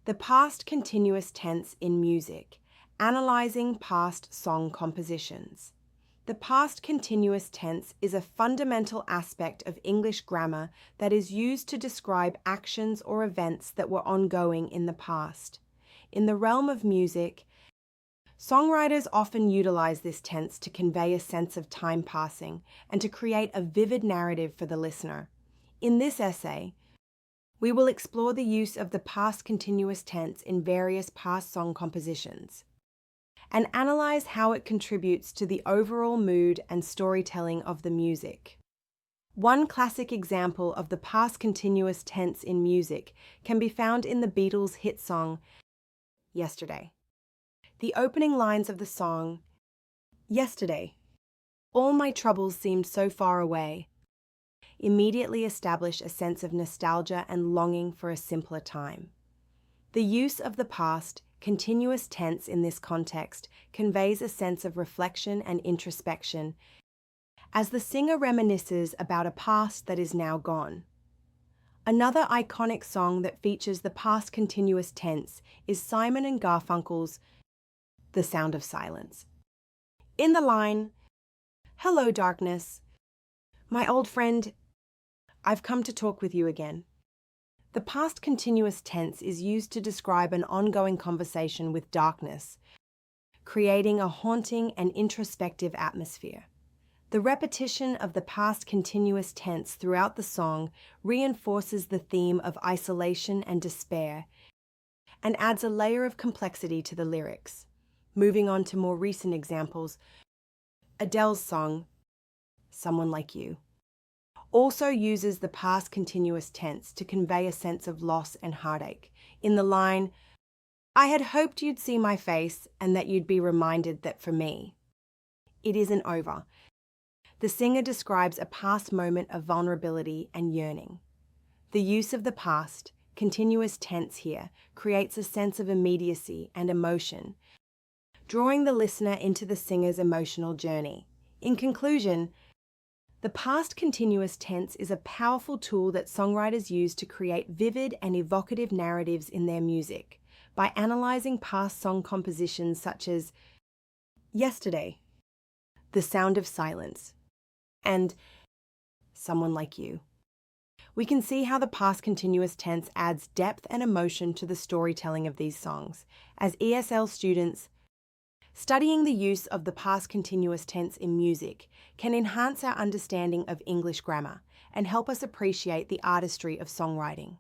The past continuous tense in music, analyzing past song compositions. The past continuous tense is a fundamental aspect of English grammar that is used to describe actions or events that were ongoing in the past. In the realm of music, songwriters often utilize this tense to convey a sense of time passing and to create a vivid narrative for the listener. In this essay, we will explore the use of the past continuous tense in various past song compositions and analyze how it contributes to the overall mood and storytelling of the music. One classic example of the past continuous tense in music can be found in the Beatles' hit song, Yesterday. The opening lines of the song, "Yesterday, all my troubles seemed so far away," immediately establish a sense of nostalgia and longing for a simpler time. The use of the past continuous tense in this context conveys a sense of reflection and introspection as the singer reminisces about a past that is now gone. Another iconic song that features the past continuous tense is Simon and Garfunkel's The Sound of Silence. In the line, "Hello, darkness. My old friend, I've come to talk with you again." The past continuous tense is used to describe an ongoing conversation with darkness, creating a haunting and introspective atmosphere. The repetition of the past continuous tense throughout the song reinforces the theme of isolation and despair and adds a layer of complexity to the lyrics. Moving on to more recent examples, Adele's song, Someone Like You, also uses the past continuous tense to convey a sense of loss and heartache. In the line, "I had hoped you'd see my face and that you'd be reminded that for me, it isn't over." The singer describes a past moment of vulnerability and yearning. The use of the past continuous tense here creates a sense of immediacy and emotion, drawing the listener into the singer's emotional journey. In conclusion, the past continuous tense is a powerful tool that songwriters use to create vivid and evocative narratives in their music. By analyzing past song compositions such as Yesterday, The Sound of Silence, and Someone Like You, we can see how the past continuous tense adds depth and emotion to the storytelling of these songs. As ESL students, studying the use of the past continuous tense in music can enhance our understanding of English grammar and help us appreciate the artistry of songwriting.